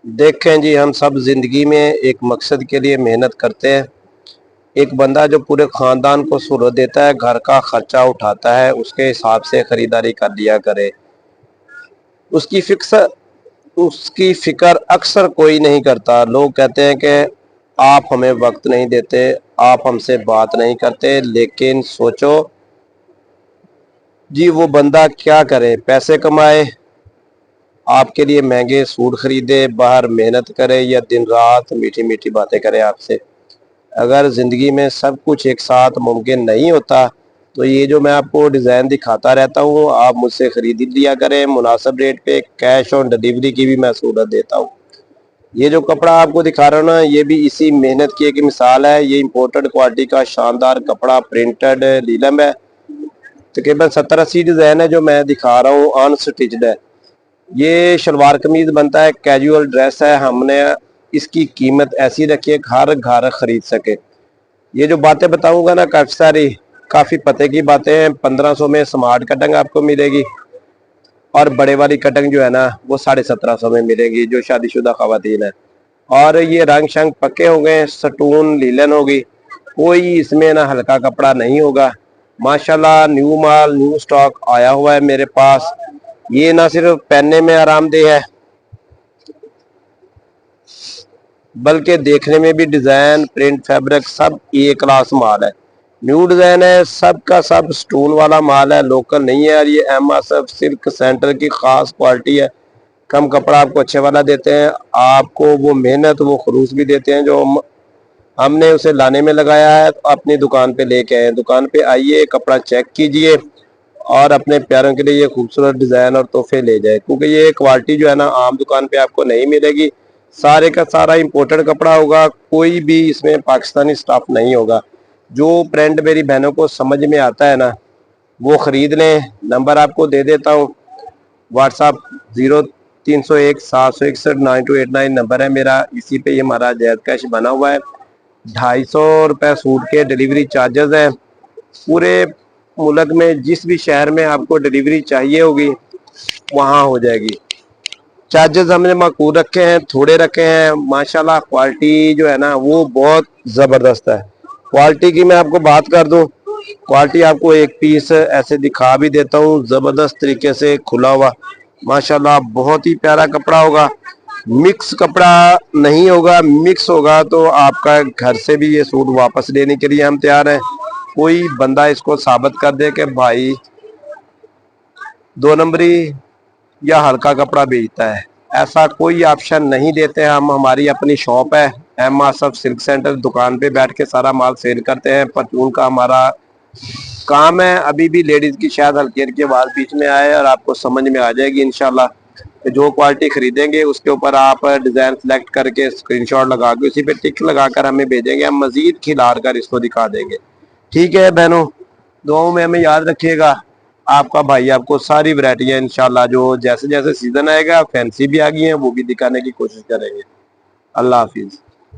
देखें जी, हम सब जिंदगी में एक मकसद के लिए मेहनत करते हैं। एक बंदा जो पूरे खानदान को सहूलत देता है, घर का खर्चा उठाता है, उसके हिसाब से खरीदारी कर लिया करे। उसकी फिक्स उसकी फिक्र अक्सर कोई नहीं करता। लोग कहते हैं कि आप हमें वक्त नहीं देते, आप हमसे बात नहीं करते, लेकिन सोचो जी, वो बंदा क्या करे, पैसे कमाए, आपके लिए महंगे सूट खरीदे, बाहर मेहनत करे, या दिन रात मीठी मीठी बातें करे आपसे। अगर ज़िंदगी में सब कुछ एक साथ मुमकिन नहीं होता, तो ये जो मैं आपको डिज़ाइन दिखाता रहता हूँ, आप मुझसे खरीद लिया करें मुनासिब रेट पे। कैश ऑन डिलीवरी की भी मैं सहूलत देता हूँ। ये जो कपड़ा आपको दिखा रहा हूँ ना, ये भी इसी मेहनत की एक मिसाल है। ये इम्पोर्टेड क्वालिटी का शानदार कपड़ा प्रिंटेड लीलम है। तकरीबन 70-80 डिज़ाइन है जो मैं दिखा रहा हूँ, अनस्टिच्ड है। ये शलवार कमीज बनता है, कैजुअल ड्रेस है। हमने इसकी कीमत ऐसी रखी है हर घर खरीद सके। ये जो बातें बताऊंगा ना, काफ़ी पते की बातें हैं। 1500 में स्मार्ट कटिंग आपको मिलेगी, और बड़े वाली कटिंग जो है ना, वो 1750 में मिलेगी, जो शादीशुदा खवातीन है। और ये रंग शंग पक्के हो गए, सटून लीलन होगी, कोई इसमें ना हल्का कपड़ा नहीं होगा। माशाल्लाह न्यू माल, न्यू स्टॉक आया हुआ है मेरे पास। ये ना सिर्फ पहनने में आरामदेह है, बल्कि देखने में भी डिजाइन, प्रिंट, फैब्रिक सब ए क्लास माल है। न्यू डिजाइन है, सब का सब स्टोन वाला माल है, लोकल नहीं है। और ये एमएसएफ सिल्क सेंटर की खास क्वालिटी है। कम कपड़ा आपको अच्छे वाला देते हैं, आपको वो मेहनत, वो खलूस भी देते हैं जो हमने उसे लाने में लगाया है। तो अपनी दुकान पे लेके आए, दुकान पे आइए, कपड़ा चेक कीजिए, और अपने प्यारों के लिए ये खूबसूरत डिजाइन और तोहफे ले जाए। क्योंकि ये क्वालिटी जो है ना, आम दुकान पे आपको नहीं मिलेगी। सारे का सारा इंपोर्टेड कपड़ा होगा, कोई भी इसमें पाकिस्तानी स्टाफ नहीं होगा। जो ब्रांड मेरी बहनों को समझ में आता है ना, वो खरीद लें। नंबर आपको दे देता हूँ, व्हाट्सअप 0301 761 9289 नंबर है मेरा। इसी पे ये हमारा जैद कैश बना हुआ है। 250 रुपये सूट के डिलीवरी चार्जेस हैं। पूरे मुल्क में जिस भी शहर में आपको डिलीवरी चाहिए होगी, वहाँ हो जाएगी। चार्जेस हमने माकूल रखे हैं, थोड़े रखे हैं। माशाल्लाह क्वालिटी जो है ना, वो बहुत ज़बरदस्त है। क्वालिटी की मैं आपको बात कर दूं, क्वालिटी आपको एक पीस ऐसे दिखा भी देता हूँ, ज़बरदस्त तरीके से खुला हुआ। माशाल्लाह बहुत ही प्यारा कपड़ा होगा। मिक्स कपड़ा नहीं होगा, मिक्स होगा तो आपका घर से भी ये सूट वापस लेने के लिए हम तैयार हैं। कोई बंदा इसको साबित कर दे कि भाई 2 नंबरी या हल्का कपड़ा बेचता है, ऐसा कोई ऑप्शन नहीं देते हम। हमारी अपनी शॉप है, एमएसएफ सिल्क सेंटर। दुकान पे बैठ के सारा माल सेल करते हैं। परचून का हमारा काम है। अभी भी लेडीज की शायद हल्की हल्की आवाज बीच में आए, और आपको समझ में आ जाएगी इंशाल्लाह। जो क्वालिटी खरीदेंगे उसके ऊपर आप डिजाइन सेलेक्ट करके स्क्रीनशॉट लगा के उसी पे टिक लगाकर हमें भेजेंगे, हम मजीद खिलार कर इसको दिखा देंगे। ठीक है बहनों, दुआओं में हमें याद रखिएगा। आपका भाई आपको सारी वैरायटियां इंशाल्लाह, जो जैसे जैसे सीजन आएगा, फैंसी भी आ गई हैं, वो भी दिखाने की कोशिश करेंगे। अल्लाह हाफिज।